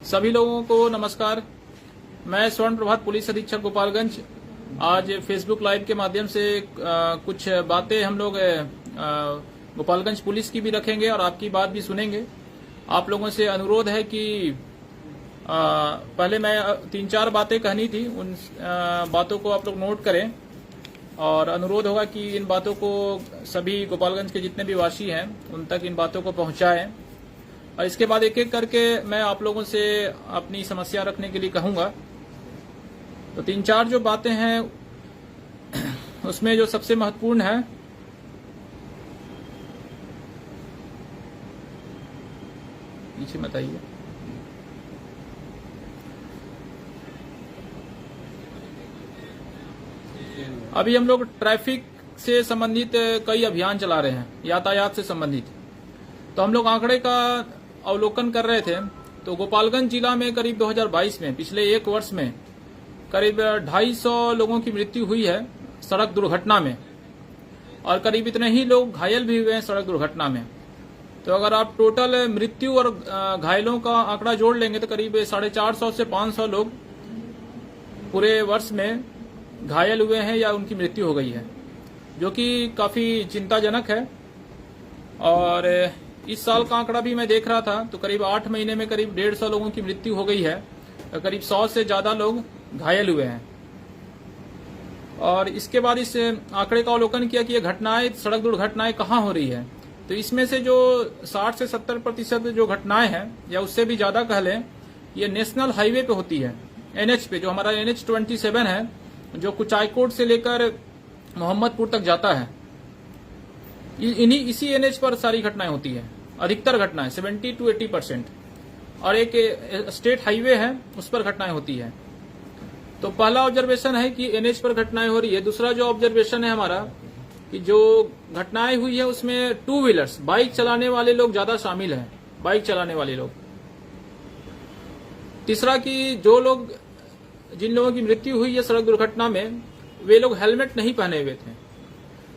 सभी लोगों को नमस्कार। मैं स्वर्ण प्रभात पुलिस अधीक्षक गोपालगंज आज फेसबुक लाइव के माध्यम से कुछ बातें हम लोग गोपालगंज पुलिस की भी रखेंगे और आपकी बात भी सुनेंगे। आप लोगों से अनुरोध है कि पहले मैं 3-4 बातें कहनी थी, उन बातों को आप लोग नोट करें और अनुरोध होगा कि इन बातों को सभी गोपालगंज के जितने भी वासी हैं उन तक इन बातों को पहुंचाएं। और इसके बाद एक एक करके मैं आप लोगों से अपनी समस्या रखने के लिए कहूंगा। तो 3-4 जो बातें हैं उसमें जो सबसे महत्वपूर्ण है, पीछे मत आइए। अभी हम लोग ट्रैफिक से संबंधित कई अभियान चला रहे हैं, यातायात से संबंधित। तो हम लोग आंकड़े का अवलोकन कर रहे थे तो गोपालगंज जिला में करीब 2022 में, पिछले एक वर्ष में करीब 250 लोगों की मृत्यु हुई है सड़क दुर्घटना में और करीब इतने ही लोग घायल भी हुए हैं सड़क दुर्घटना में। तो अगर आप टोटल मृत्यु और घायलों का आंकड़ा जोड़ लेंगे तो करीब 450 से 500 लोग पूरे वर्ष में घायल हुए हैं या उनकी मृत्यु हो गई है, जो कि काफी चिंताजनक है। और इस साल का आंकड़ा भी मैं देख रहा था तो करीब 8 महीने में करीब 150 लोगों की मृत्यु हो गई है, करीब 100 से ज्यादा लोग घायल हुए हैं। और इसके बाद इस आंकड़े का अवलोकन किया कि ये घटनाएं, सड़क दुर्घटनाएं कहाँ हो रही है। तो इसमें से जो 60 से 70% जो घटनाएं हैं या उससे भी ज्यादा कह लें, ये नेशनल हाईवे पे होती है, NH पे, जो हमारा NH 27 है, जो कुचायकोट से लेकर मोहम्मदपुर तक जाता है। इसी NH पर सारी घटनाएं होती है, अधिकतर घटनाएं 70 to 80%। और एक स्टेट हाईवे है उस पर घटनाएं होती है। तो पहला ऑब्जर्वेशन है कि NH पर घटनाएं हो रही है। दूसरा जो ऑब्जर्वेशन है हमारा कि जो घटनाएं हुई है उसमें 2 व्हीलर्स, बाइक चलाने वाले लोग ज्यादा शामिल हैं, बाइक चलाने वाले लोग। तीसरा कि जो लोग, जिन लोगों की मृत्यु हुई है सड़क दुर्घटना में, वे लोग हेलमेट नहीं पहने हुए थे।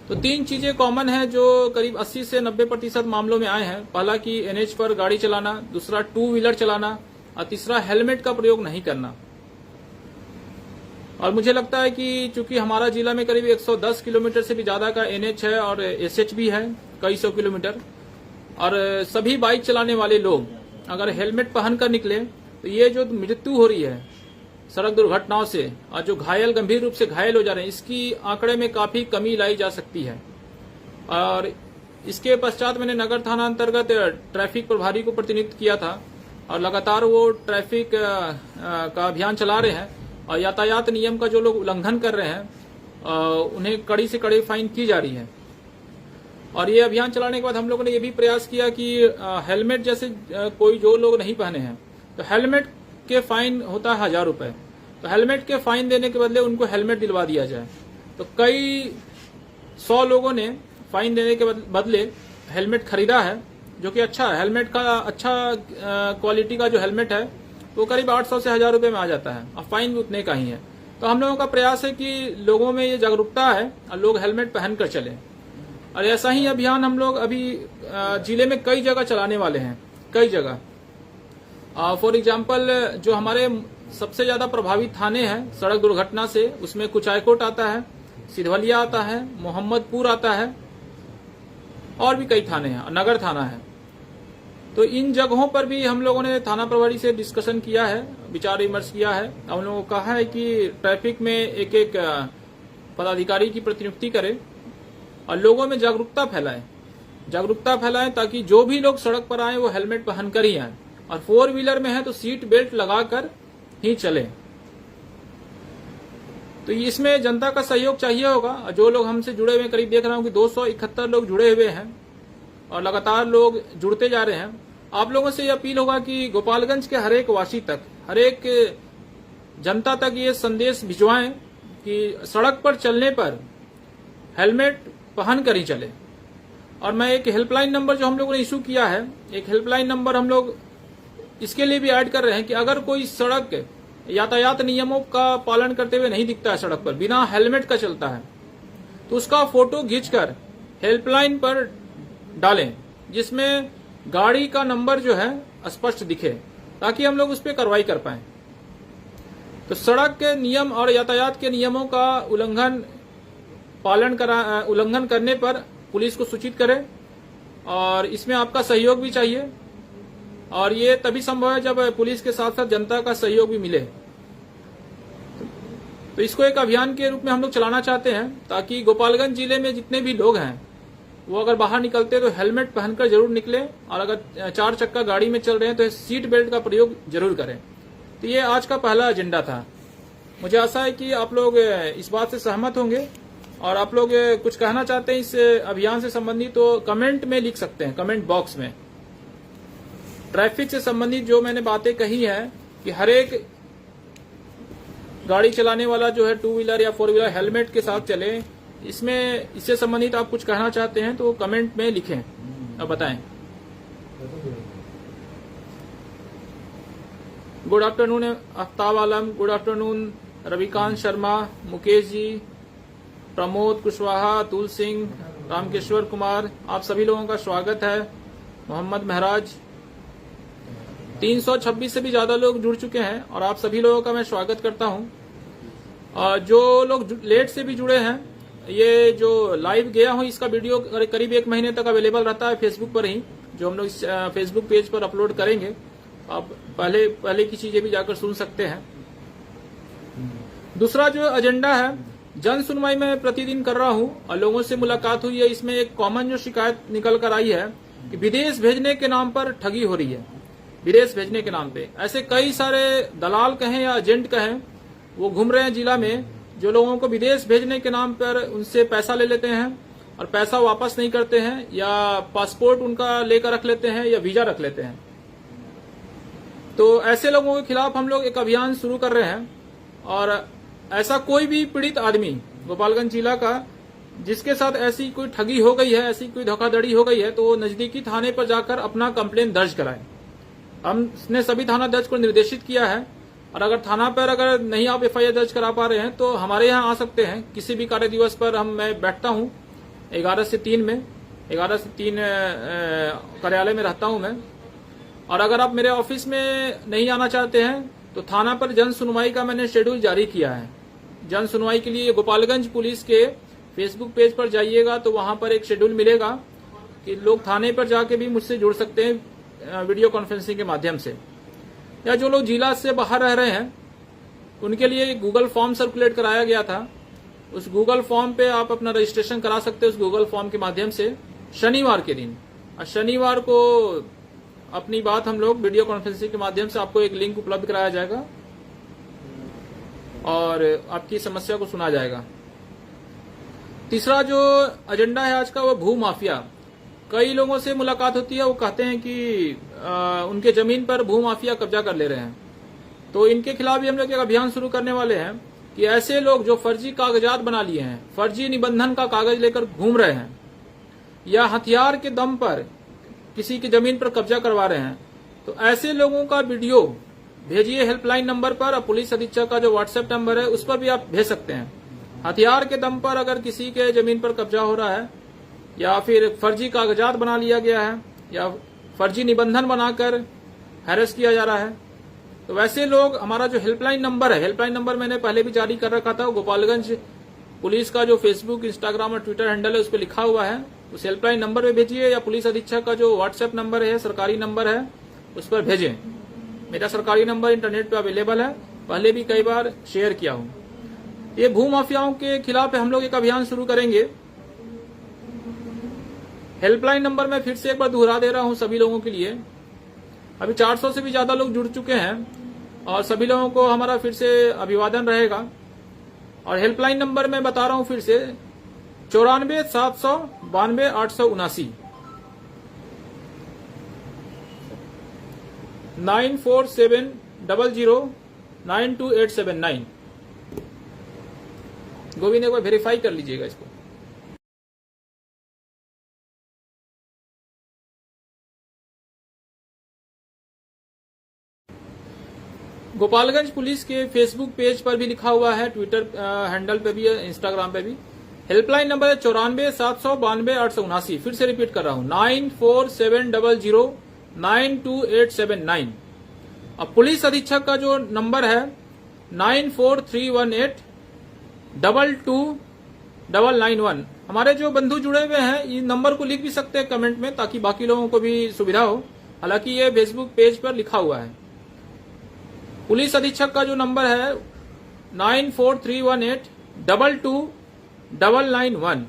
तो 3 चीजें कॉमन है जो करीब 80 से 90% मामलों में आए हैं। पहला कि NH पर गाड़ी चलाना, दूसरा 2 व्हीलर चलाना और तीसरा हेलमेट का प्रयोग नहीं करना। और मुझे लगता है कि चूंकि हमारा जिला में करीब 110 किलोमीटर से भी ज्यादा का NH है और SH भी है कई सौ किलोमीटर, और सभी बाइक चलाने वाले लोग अगर हेलमेट पहनकर निकले तो ये जो मृत्यु हो रही है सड़क दुर्घटनाओं से और जो घायल, गंभीर रूप से घायल हो जा रहे हैं, इसकी आंकड़े में काफी कमी लाई जा सकती है। और इसके पश्चात मैंने नगर थाना अंतर्गत ट्रैफिक प्रभारी को प्रतिनियुक्त किया था और लगातार वो ट्रैफिक का अभियान चला रहे हैं और यातायात नियम का जो लोग उल्लंघन कर रहे हैं उन्हें कड़ी से कड़ी फाइन की जा रही है। और ये अभियान चलाने के बाद हम लोगों ने ये भी प्रयास किया कि हेलमेट जैसे कोई जो लोग नहीं पहने हैं तो हेलमेट के फाइन होता है 1000 रुपए। तो हेलमेट के फाइन देने के बदले उनको हेलमेट दिलवा दिया जाए। तो कई 100 लोगों ने फाइन देने के बदले हेलमेट खरीदा है, जो कि अच्छा है। हेलमेट का अच्छा क्वालिटी का जो हेलमेट है वो करीब 800 से 1000 रुपए में आ जाता है और फाइन भी उतने का ही है। तो हम लोगों का प्रयास है कि लोगों में ये जागरूकता है और लोग हेलमेट पहनकर चलें। और ऐसा ही अभियान हम लोग अभी जिले में कई जगह चलाने वाले हैं, कई जगह। फॉर एग्जाम्पल, जो हमारे सबसे ज्यादा प्रभावित थाने हैं सड़क दुर्घटना से, उसमें कुचायकोट आता है, सिधवलिया आता है, मोहम्मदपुर आता है और भी कई थाने हैं, नगर थाना है। तो इन जगहों पर भी हम लोगों ने थाना प्रभारी से डिस्कशन किया है, विचार विमर्श किया है। हम लोगों को कहा है कि ट्रैफिक में एक एक पदाधिकारी की प्रतिनियुक्ति करें और लोगों में जागरूकता फैलाएं ताकि जो भी लोग सड़क पर आए वो हेलमेट पहनकर ही आए और 4 व्हीलर में है तो सीट बेल्ट लगाकर ही चलें। तो इसमें जनता का सहयोग चाहिए होगा। जो लोग हमसे जुड़े हुए, करीब देख रहा हूं कि 271 लोग जुड़े हुए हैं और लगातार लोग जुड़ते जा रहे हैं। आप लोगों से ये अपील होगा कि गोपालगंज के हर एक वासी तक, हर एक जनता तक ये संदेश भिजवाएं कि सड़क पर चलने पर हेलमेट पहन कर ही चले। और मैं एक हेल्पलाइन नंबर जो हम लोगों ने इशू किया है, एक हेल्पलाइन नंबर हम लोग इसके लिए भी ऐड कर रहे हैं कि अगर कोई सड़क यातायात नियमों का पालन करते हुए नहीं दिखता है, सड़क पर बिना हेलमेट का चलता है, तो उसका फोटो खींचकर हेल्पलाइन पर डालें, जिसमें गाड़ी का नंबर जो है स्पष्ट दिखे ताकि हम लोग उस पर कार्रवाई कर पाए। तो सड़क के नियम और यातायात के नियमों का उल्लंघन करने पर पुलिस को सूचित करें, और इसमें आपका सहयोग भी चाहिए, और ये तभी संभव है जब पुलिस के साथ साथ जनता का सहयोग भी मिले। तो इसको एक अभियान के रूप में हम लोग चलाना चाहते हैं, ताकि गोपालगंज जिले में जितने भी लोग हैं वो अगर बाहर निकलते तो हेलमेट पहनकर जरूर निकले, और अगर 4 चक्का गाड़ी में चल रहे हैं तो सीट बेल्ट का प्रयोग जरूर करें। तो ये आज का पहला एजेंडा था। मुझे आशा है कि आप लोग इस बात से सहमत होंगे, और आप लोग कुछ कहना चाहते हैं इस अभियान से संबंधित तो कमेंट में लिख सकते हैं, कमेंट बॉक्स में। ट्रैफिक से संबंधित जो मैंने बातें कही है कि हर एक गाड़ी चलाने वाला जो है 2 व्हीलर या 4 व्हीलर हेलमेट के साथ चले, इससे संबंधित आप कुछ कहना चाहते हैं तो कमेंट में लिखें और बताएं। गुड आफ्टरनून आफ्ताब आलम, गुड आफ्टरनून रविकांत शर्मा, मुकेश जी, प्रमोद कुशवाहा, अतुल सिंह, रामकेश्वर कुमार, आप सभी लोगों का स्वागत है। मोहम्मद महराज, 326 से भी ज्यादा लोग जुड़ चुके हैं, और आप सभी लोगों का मैं स्वागत करता हूं। जो लोग लेट से भी जुड़े हैं, ये जो लाइव गया हूं इसका वीडियो करीब 1 महीने तक अवेलेबल रहता है फेसबुक पर ही, जो हम लोग फेसबुक पेज पर अपलोड करेंगे। आप पहले की चीजें भी जाकर सुन सकते हैं। दूसरा जो एजेंडा है, जन सुनवाई मैं प्रतिदिन कर रहा हूं और लोगों से मुलाकात हुई है। इसमें एक कॉमन जो शिकायत निकल कर आई है कि विदेश भेजने के नाम पर ठगी हो रही है। विदेश भेजने के नाम पे ऐसे कई सारे दलाल कहें या एजेंट कहें, वो घूम रहे हैं जिला में, जो लोगों को विदेश भेजने के नाम पर उनसे पैसा ले लेते हैं और पैसा वापस नहीं करते हैं, या पासपोर्ट उनका लेकर रख लेते हैं या वीजा रख लेते हैं। तो ऐसे लोगों के खिलाफ हम लोग एक अभियान शुरू कर रहे हैं, और ऐसा कोई भी पीड़ित आदमी गोपालगंज जिला का जिसके साथ ऐसी कोई ठगी हो गई है, ऐसी कोई धोखाधड़ी हो गई है, तो वो नजदीकी थाने पर जाकर अपना कंप्लेन दर्ज कराए। हमने सभी थाना दर्ज को निर्देशित किया है, और अगर थाना पर अगर नहीं आप एफआईआर दर्ज करा पा रहे हैं तो हमारे यहाँ आ सकते हैं। किसी भी कार्य दिवस पर मैं बैठता हूँ 11 से 3 में, 11 से 3 कार्यालय में रहता हूँ मैं। और अगर आप मेरे ऑफिस में नहीं आना चाहते हैं तो थाना पर जन सुनवाई का मैंने शेड्यूल जारी किया है। जन सुनवाई के लिए गोपालगंज पुलिस के फेसबुक पेज पर जाइएगा तो वहां पर एक शेड्यूल मिलेगा कि लोग थाने पर जाके भी मुझसे जुड़ सकते हैं वीडियो कॉन्फ्रेंसिंग के माध्यम से। या जो लोग जिला से बाहर रह रहे हैं उनके लिए गूगल फॉर्म सर्कुलेट कराया गया था। उस गूगल फॉर्म पे आप अपना रजिस्ट्रेशन करा सकते हैं उस गूगल फॉर्म के माध्यम से शनिवार के दिन। और शनिवार को अपनी बात हम लोग वीडियो कॉन्फ्रेंसिंग के माध्यम से आपको एक लिंक उपलब्ध कराया जाएगा और आपकी समस्या को सुना जाएगा। तीसरा जो एजेंडा है आज का वो भू माफिया। कई लोगों से मुलाकात होती है, वो कहते हैं कि उनके जमीन पर भू माफिया कब्जा कर ले रहे हैं। तो इनके खिलाफ भी हम लोग एक अभियान शुरू करने वाले हैं कि ऐसे लोग जो फर्जी कागजात बना लिए हैं, फर्जी निबंधन का कागज लेकर घूम रहे हैं या हथियार के दम पर किसी की जमीन पर कब्जा करवा रहे हैं, तो ऐसे लोगों का वीडियो भेजिए हेल्पलाइन नंबर पर। और पुलिस अधीक्षक का जो व्हाट्सएप नंबर है उस पर भी आप भेज सकते हैं। हथियार के दम पर अगर किसी के जमीन पर कब्जा हो रहा है या फिर फर्जी कागजात बना लिया गया है या फर्जी निबंधन बनाकर हैरेस किया जा रहा है, तो वैसे लोग हमारा जो हेल्पलाइन नंबर है, हेल्पलाइन नंबर मैंने पहले भी जारी कर रखा था, गोपालगंज पुलिस का जो फेसबुक, इंस्टाग्राम और ट्विटर हैंडल है उस पर लिखा हुआ है, उस हेल्पलाइन नंबर पे भेजिए या पुलिस अधीक्षक का जो व्हाट्सएप नंबर है, सरकारी नंबर है, उस पर भेजें। मेरा सरकारी नंबर इंटरनेट पे अवेलेबल है, पहले भी कई बार शेयर किया हूं। ये भू माफियाओं के खिलाफ हम लोग एक अभियान शुरू करेंगे। हेल्पलाइन नंबर मैं फिर से एक बार दोहरा दे रहा हूं सभी लोगों के लिए। अभी 400 से भी ज्यादा लोग जुड़ चुके हैं और सभी लोगों को हमारा फिर से अभिवादन रहेगा। और हेल्पलाइन नंबर मैं बता रहा हूं फिर से 94 700 92 879 94700 92879। गोविंद एक बार वेरीफाई कर लीजिएगा इसको। गोपालगंज पुलिस के फेसबुक पेज पर भी लिखा हुआ है, ट्विटर हैंडल पे भी है, इंस्टाग्राम पे भी। हेल्पलाइन नंबर है 94 700 92 879। फिर से रिपीट कर रहा हूं 94700 92879। अब पुलिस अधीक्षक का जो नंबर है 9431822991। हमारे जो बंधु जुड़े हुए हैं इस नंबर को लिख भी सकते हैं कमेंट में, ताकि बाकी लोगों को भी सुविधा हो। हालांकि ये फेसबुक पेज पर लिखा हुआ है। पुलिस अधीक्षक का जो नंबर है 9431822991।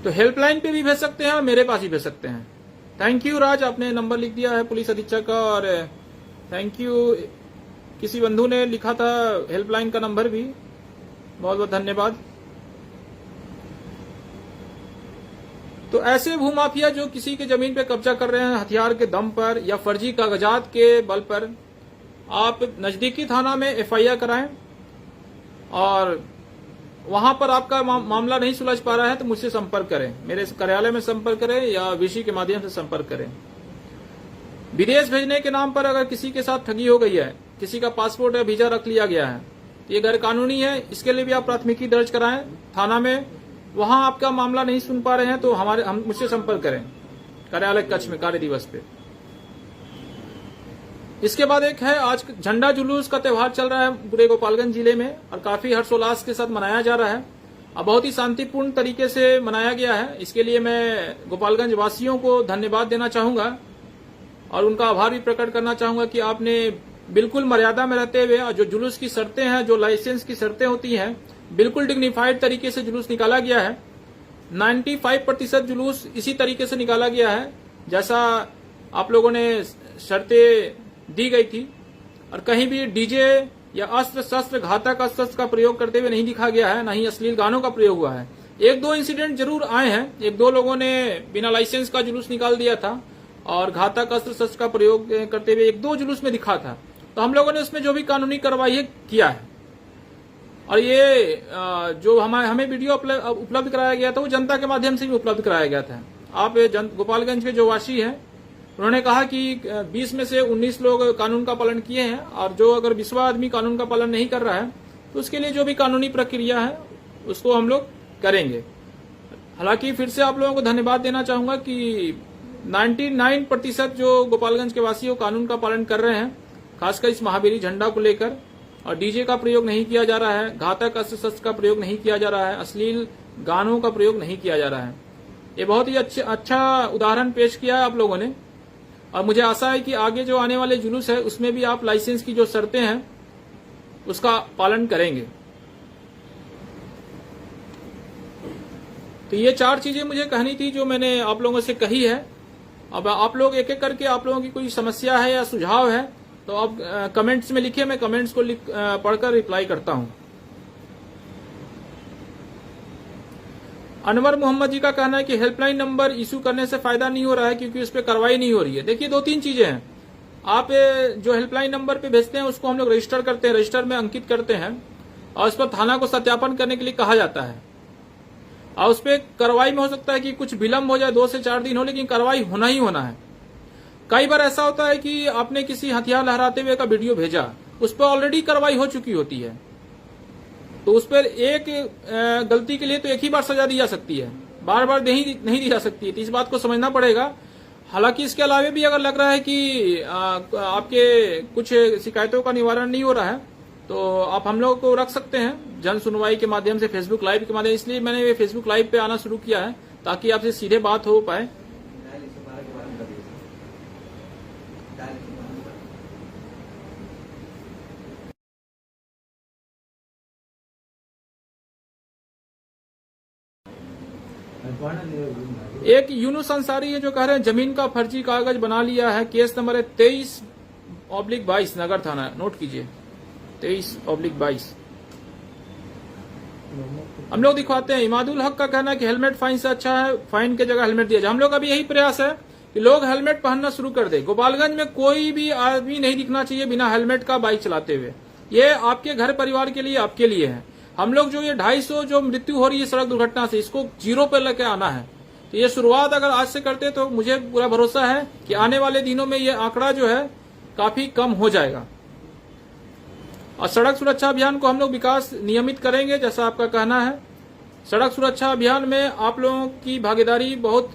तो हेल्पलाइन पे भी भेज सकते हैं और मेरे पास भी भेज सकते हैं। थैंक यू राज, आपने नंबर लिख दिया है पुलिस अधीक्षक का, और थैंक यू किसी बंधु ने लिखा था हेल्पलाइन का नंबर भी, बहुत बहुत धन्यवाद। तो ऐसे भूमाफिया जो किसी के जमीन पे कब्जा कर रहे हैं हथियार के दम पर या फर्जी कागजात के बल पर, आप नजदीकी थाना में एफआईआर कराएं, और वहां पर आपका मामला नहीं सुलझ पा रहा है तो मुझसे संपर्क करें, मेरे कार्यालय में संपर्क करें या वीसी के माध्यम से संपर्क करें। विदेश भेजने के नाम पर अगर किसी के साथ ठगी हो गई है, किसी का पासपोर्ट या वीजा रख लिया गया है, तो ये गैर कानूनी है। इसके लिए भी आप प्राथमिकी दर्ज कराएं थाना में। वहां आपका मामला नहीं सुन पा रहे हैं तो हम मुझसे संपर्क करें कार्यालय कक्ष में कार्य दिवस पे। इसके बाद एक है, आज झंडा जुलूस का त्यौहार चल रहा है पूरे गोपालगंज जिले में, और काफी हर्षोल्लास के साथ मनाया जा रहा है और बहुत ही शांतिपूर्ण तरीके से मनाया गया है। इसके लिए मैं गोपालगंज वासियों को धन्यवाद देना चाहूंगा और उनका आभार भी प्रकट करना चाहूंगा कि आपने बिल्कुल मर्यादा में रहते हुए, और जो जुलूस की शर्तें हैं, जो लाइसेंस की शर्तें होती हैं, बिल्कुल डिग्निफाइड तरीके से जुलूस निकाला गया है। 95% जुलूस इसी तरीके से निकाला गया है जैसा आप लोगों ने शर्तें दी गई थी, और कहीं भी डीजे या अस्त्र शस्त्र, घातक अस्त्र का प्रयोग करते हुए नहीं दिखा गया है, न ही अश्लील गानों का प्रयोग हुआ है। एक दो इंसिडेंट जरूर आए हैं, एक दो लोगों ने बिना लाइसेंस का जुलूस निकाल दिया था और घातक अस्त्र शस्त्र का प्रयोग करते हुए एक दो जुलूस में दिखा था, तो हम लोगों ने उसमें जो भी कानूनी कार्रवाई किया है। और ये जो हमें वीडियो उपलब्ध कराया गया था वो जनता के माध्यम से भी उपलब्ध कराया गया था। आप गोपालगंज के जो वासी हैं उन्होंने कहा कि 20 में से 19 लोग कानून का पालन किए हैं, और जो अगर 20वां आदमी कानून का पालन नहीं कर रहा है तो उसके लिए जो भी कानूनी प्रक्रिया है उसको हम लोग करेंगे। हालांकि फिर से आप लोगों को धन्यवाद देना चाहूंगा कि 99% जो गोपालगंज के वासी वो कानून का पालन कर रहे हैं, खासकर इस महावीरी झंडा को लेकर, और डीजे का प्रयोग नहीं किया जा रहा है, घातक अस्त्र शस्त्र का प्रयोग नहीं किया जा रहा है, अश्लील गानों का प्रयोग नहीं किया जा रहा है। ये बहुत ही अच्छा उदाहरण पेश किया है आप लोगों ने, और मुझे आशा है कि आगे जो आने वाले जुलूस है उसमें भी आप लाइसेंस की जो शर्तें हैं उसका पालन करेंगे। तो ये 4 चीजें मुझे कहनी थी जो मैंने आप लोगों से कही है। अब आप लोग एक एक करके, आप लोगों की कोई समस्या है या सुझाव है तो आप कमेंट्स में लिखिए, मैं कमेंट्स को पढ़कर रिप्लाई करता हूं। अनवर मोहम्मद जी का कहना है कि हेल्पलाइन नंबर इशू करने से फायदा नहीं हो रहा है क्योंकि उस पर कार्रवाई नहीं हो रही है। देखिए 2-3 चीजें हैं। आप जो हेल्पलाइन नंबर पे भेजते हैं उसको हम लोग रजिस्टर करते हैं, रजिस्टर में अंकित करते हैं, और उस पर थाना को सत्यापन करने के लिए कहा जाता है, और उस पर कार्रवाई में हो सकता है कि कुछ विलंब हो जाए, 2 से 4 दिन हो, लेकिन कार्रवाई होना ही होना है। कई बार ऐसा होता है कि आपने किसी हथियार लहराते हुए का वीडियो भेजा, उस पर ऑलरेडी कार्रवाई हो चुकी होती है, तो उस पर एक गलती के लिए तो एक ही बार सजा दी जा सकती है, बार बार नहीं दी जा सकती है। तो इस बात को समझना पड़ेगा। हालांकि इसके अलावा भी अगर लग रहा है कि आपके कुछ शिकायतों का निवारण नहीं हो रहा है तो आप हम लोग को रख सकते हैं जन सुनवाई के माध्यम से, फेसबुक लाइव के माध्यम। इसलिए मैंने फेसबुक लाइव पे आना शुरू किया है ताकि आपसे सीधे बात हो पाए। एक यूनुस अंसारी है जो कह रहे हैं जमीन का फर्जी कागज बना लिया है, केस नंबर है 23/22 नगर थाना, नोट कीजिए 23/22। हम लोग दिखवाते हैं। इमादुल हक का कहना है कि हेलमेट फाइन से अच्छा है फाइन के जगह हेलमेट दिया जाए। हम लोग अभी यही प्रयास है कि लोग हेलमेट पहनना शुरू कर दे। गोपालगंज में कोई भी आदमी नहीं दिखना चाहिए बिना हेलमेट का बाइक चलाते हुए। ये आपके घर परिवार के लिए, आपके लिए है। हम लोग जो ये 250 जो मृत्यु हो रही है सड़क दुर्घटना से, इसको 0 पे लेके आना है। तो ये शुरुआत अगर आज से करते तो मुझे पूरा भरोसा है कि आने वाले दिनों में ये आंकड़ा जो है काफी कम हो जाएगा। और सड़क सुरक्षा अभियान को हम लोग विकास नियमित करेंगे जैसा आपका कहना है। सड़क सुरक्षा अभियान में आप लोगों की भागीदारी बहुत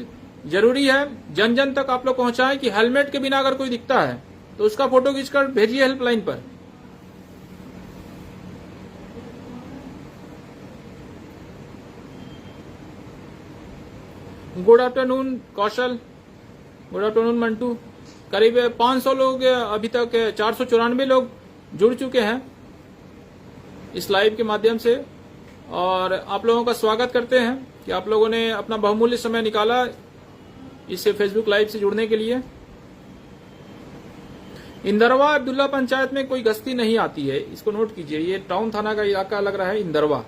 जरूरी है। जन जन तक आप लोग पहुंचाएं कि हेलमेट के बिना अगर कोई दिखता है तो उसका फोटो खींचकर भेजिए हेल्पलाइन पर। गुड आफ्टरनून कौशल, गुड आफ्टरनून मंटू। करीब 500 लोग अभी तक 494 लोग जुड़ चुके हैं इस लाइव के माध्यम से, और आप लोगों का स्वागत करते हैं कि आप लोगों ने अपना बहुमूल्य समय निकाला इस फेसबुक लाइव से जुड़ने के लिए। इंदरवा अब्दुल्ला पंचायत में कोई गश्ती नहीं आती है, इसको नोट कीजिए। ये टाउन थाना का इलाका लग रहा है इंदरवा।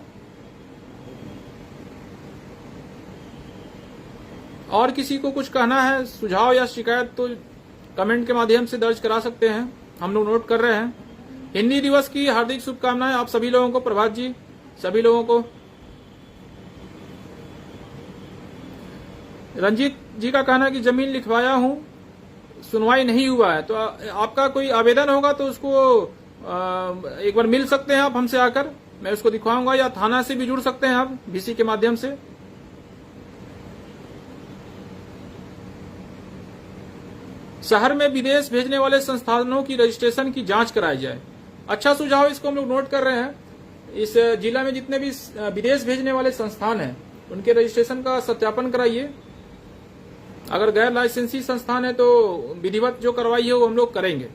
और किसी को कुछ कहना है, सुझाव या शिकायत, तो कमेंट के माध्यम से दर्ज करा सकते हैं, हम लोग नोट कर रहे हैं। हिंदी दिवस की हार्दिक शुभकामनाएं आप सभी लोगों को, प्रभात जी, सभी लोगों को। रंजीत जी का कहना है कि जमीन लिखवाया हूं, सुनवाई नहीं हुआ है, तो आपका कोई आवेदन होगा तो उसको एक बार मिल सकते हैं आप हमसे आकर, मैं उसको दिखवाऊंगा, या थाना से भी जुड़ सकते हैं आप VC के माध्यम से। शहर में विदेश भेजने वाले संस्थानों की रजिस्ट्रेशन की जांच कराई जाए। अच्छा सुझाव, इसको हम लोग नोट कर रहे हैं। इस जिला में जितने भी विदेश भेजने वाले संस्थान हैं उनके रजिस्ट्रेशन का सत्यापन कराइए। अगर गैर लाइसेंसी संस्थान है तो विधिवत जो कार्रवाई है वो हम लोग करेंगे।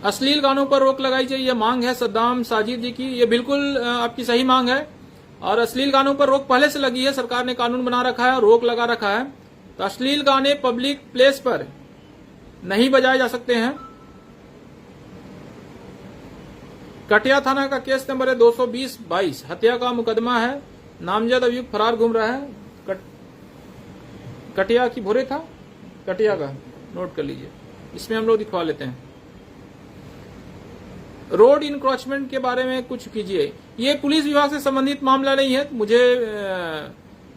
अश्लील गानों पर रोक लगाई जाए, यह मांग है सद्दाम साजिद जी की। ये बिल्कुल आपकी सही मांग है, और अश्लील गानों पर रोक पहले से लगी है, सरकार ने कानून बना रखा है, रोक लगा रखा है। तो अश्लील गाने पब्लिक प्लेस पर नहीं बजाए जा सकते हैं। कटिया थाना का केस नंबर है 220/22, हत्या का मुकदमा है, नामजद अभियुक्त फरार घूम रहा है। कटिया की भोरे था, कटिया का नोट कर लीजिए, इसमें हम लोग दिखवा लेते हैं। रोड इंक्रोचमेंट के बारे में कुछ कीजिए। ये पुलिस विभाग से संबंधित मामला नहीं है, मुझे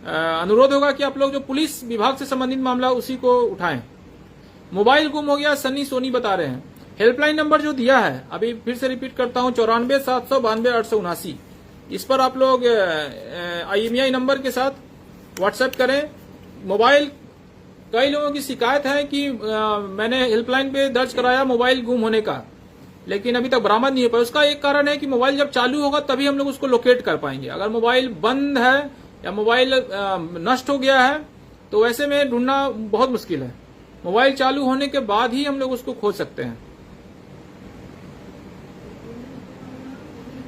अनुरोध होगा कि आप लोग जो पुलिस विभाग से संबंधित मामला उसी को उठाएं। मोबाइल गुम हो गया, सन्नी सोनी बता रहे हैं। हेल्पलाइन नंबर जो दिया है, अभी फिर से रिपीट करता हूं, 94,792,879। इस पर आप लोग IMEI नंबर के साथ व्हाट्सएप करें। मोबाइल, कई लोगों की शिकायत है कि मैंने हेल्पलाइन पे दर्ज कराया मोबाइल गुम होने का, लेकिन अभी तक बरामद नहीं हो पाया। उसका एक कारण है कि मोबाइल जब चालू होगा तभी हम लोग उसको लोकेट कर पाएंगे। अगर मोबाइल बंद है या मोबाइल नष्ट हो गया है तो वैसे में ढूंढना बहुत मुश्किल है। मोबाइल चालू होने के बाद ही हम लोग उसको खोज सकते हैं।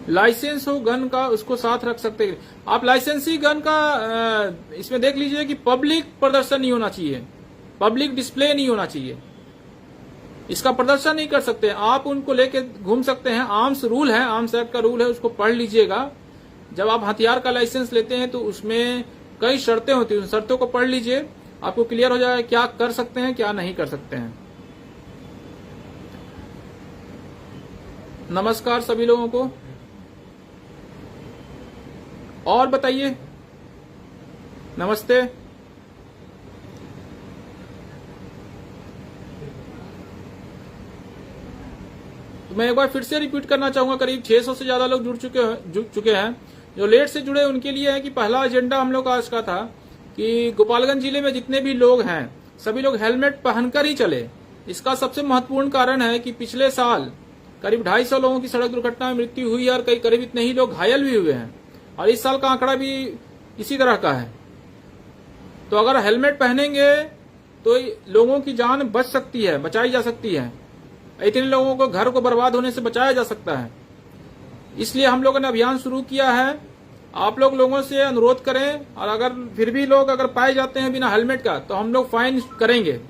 लाइसेंस हो गन का, उसको साथ रख सकते हैं आप। लाइसेंसी गन का इसमें देख लीजिए कि पब्लिक प्रदर्शन नहीं होना चाहिए, पब्लिक डिस्प्ले नहीं होना चाहिए, इसका प्रदर्शन नहीं कर सकते। आप उनको लेके घूम सकते हैं। आर्म्स रूल है, आर्म्स एक्ट का रूल है, उसको पढ़ लीजिएगा। जब आप हथियार का लाइसेंस लेते हैं तो उसमें कई शर्तें होती हैं, उन शर्तों को पढ़ लीजिए, आपको क्लियर हो जाएगा क्या कर सकते हैं क्या नहीं कर सकते हैं। नमस्कार सभी लोगों को, और बताइए। नमस्ते। तो मैं एक बार फिर से रिपीट करना चाहूंगा, करीब 600 से ज्यादा लोग जुड़ चुके हैं। जो लेट से जुड़े उनके लिए है कि पहला एजेंडा हम लोग का आज का था कि गोपालगंज जिले में जितने भी लोग हैं सभी लोग हेलमेट पहनकर ही चले। इसका सबसे महत्वपूर्ण कारण है कि पिछले साल करीब 250 लोगों की सड़क दुर्घटना में मृत्यु हुई और करीब इतने ही लोग घायल भी हुए हैं, और इस साल का आंकड़ा भी इसी तरह का है। तो अगर हेलमेट पहनेंगे तो लोगों की जान बच सकती है, बचाई जा सकती है। इतने लोगों को घर को बर्बाद होने से बचाया जा सकता है। इसलिए हम लोगों ने अभियान शुरू किया है। आप लोग लोगों से अनुरोध करें, और अगर फिर भी लोग अगर पाए जाते हैं बिना हेलमेट का तो हम लोग फाइन करेंगे।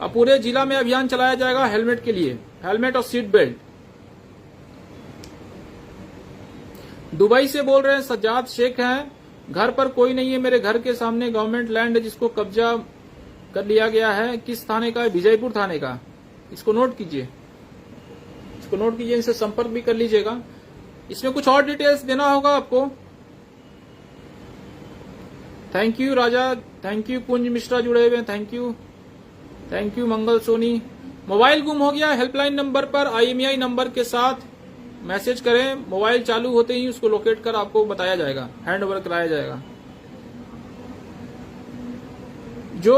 अब पूरे जिला में अभियान चलाया जाएगा हेलमेट के लिए, हेलमेट और सीट बेल्ट। दुबई से बोल रहे हैं सज्जाद शेख हैं। घर पर कोई नहीं है, मेरे घर के सामने गवर्नमेंट लैंड है जिसको कब्जा कर लिया गया है। किस थाने का है? विजयपुर थाने का। इसको नोट कीजिए, इसको नोट कीजिए, इनसे संपर्क भी कर लीजिएगा। इसमें कुछ और डिटेल्स देना होगा आपको। Thank you Raja, thank you Kunj Mishra जुड़े हुए हैं, thank you Mangal Soni. Mobile गुम हो गया, हेल्पलाइन नंबर पर IMEI नंबर के साथ मैसेज करें। मोबाइल चालू होते ही उसको लोकेट कर आपको बताया जाएगा, हैंड ओवर कराया जाएगा। जो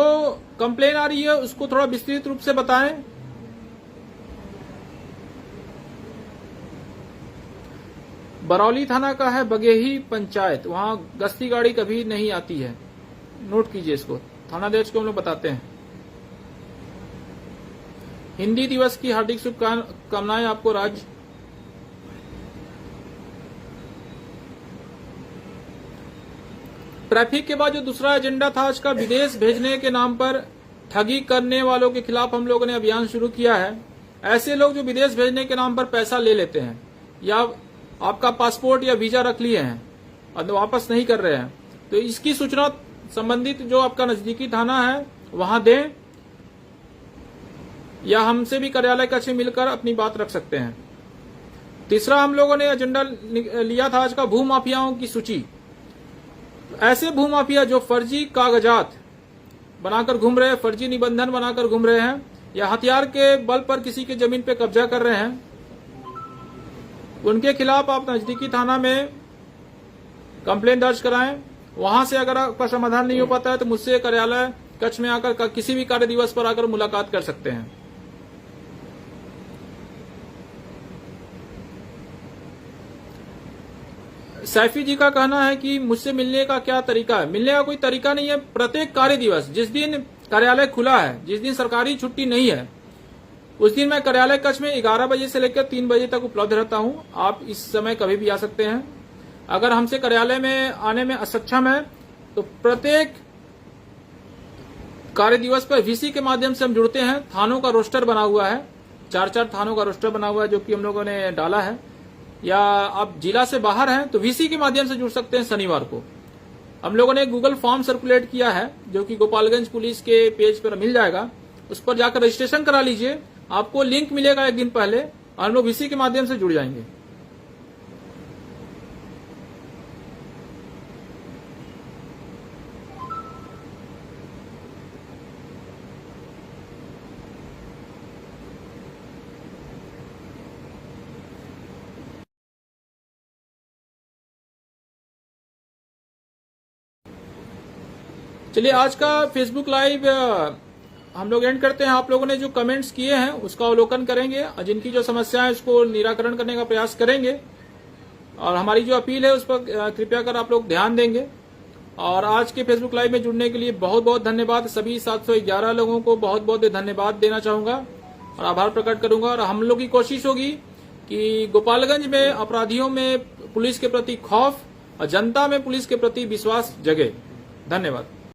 कंप्लेन आ रही है उसको थोड़ा विस्तृत रूप से बताएं। बरौली थाना का है बगेही पंचायत, वहां गश्ती गाड़ी कभी नहीं आती है, नोट कीजिए इसको। थानाध्यक्ष को हम लोग बताते हैं। हिंदी दिवस की हार्दिक शुभकामनाएं आपको राज्य। ट्रैफिक के बाद जो दूसरा एजेंडा था आज का, विदेश भेजने के नाम पर ठगी करने वालों के खिलाफ हम लोगों ने अभियान शुरू किया है। ऐसे लोग जो विदेश भेजने के नाम पर पैसा ले लेते हैं या आपका पासपोर्ट या वीजा रख लिए हैं और वापस नहीं कर रहे हैं, तो इसकी सूचना संबंधित जो आपका नजदीकी थाना है वहां दें, या हमसे भी कार्यालय कक्ष में मिलकर अपनी बात रख सकते हैं। तीसरा हम लोगों ने एजेंडा लिया था आज का, भूमाफियाओं की सूची। ऐसे भूमाफिया जो फर्जी कागजात बनाकर घूम रहे हैं, फर्जी निबंधन बनाकर घूम रहे हैं, या हथियार के बल पर किसी की जमीन पे कब्जा कर रहे हैं, उनके खिलाफ आप नजदीकी थाना में कंप्लेंट दर्ज कराएं। वहां से अगर आपका समाधान नहीं हो पाता है तो मुझसे कार्यालय कक्ष में आकर किसी भी कार्य दिवस पर आकर मुलाकात कर सकते हैं। सैफी जी का कहना है कि मुझसे मिलने का क्या तरीका है। मिलने का कोई तरीका नहीं है। प्रत्येक कार्य दिवस, जिस दिन कार्यालय खुला है, जिस दिन सरकारी छुट्टी नहीं है, उस दिन मैं कार्यालय कक्ष में 11 बजे से लेकर 3 बजे तक उपलब्ध रहता हूं। आप इस समय कभी भी आ सकते हैं। अगर हमसे कार्यालय में आने में असक्षम है तो प्रत्येक कार्य दिवस पर वीसी के माध्यम से हम जुड़ते हैं। थानों का रोस्टर बना हुआ है, 4-4 थानों का रोस्टर बना हुआ है जो कि हम लोगों ने डाला है। या आप जिला से बाहर हैं तो वीसी के माध्यम से जुड़ सकते हैं। शनिवार को हम लोगों ने गूगल फॉर्म सर्कुलेट किया है जो कि गोपालगंज पुलिस के पेज पर मिल जाएगा, उस पर जाकर रजिस्ट्रेशन करा लीजिए। आपको लिंक मिलेगा 1 दिन पहले और हम लोग वीसी के माध्यम से जुड़ जाएंगे। चलिए आज का फेसबुक लाइव हम लोग एंड करते हैं। आप लोगों ने जो कमेंट्स किए हैं उसका अवलोकन करेंगे और जिनकी जो समस्या है उसको निराकरण करने का प्रयास करेंगे, और हमारी जो अपील है उस पर कृपया कर आप लोग ध्यान देंगे। और आज के फेसबुक लाइव में जुड़ने के लिए बहुत बहुत धन्यवाद। सभी 711 लोगों को बहुत बहुत धन्यवाद देना चाहूंगा और आभार प्रकट करूंगा। और हम लोग की कोशिश होगी कि गोपालगंज में अपराधियों में पुलिस के प्रति खौफ और जनता में पुलिस के प्रति विश्वास जगे। धन्यवाद।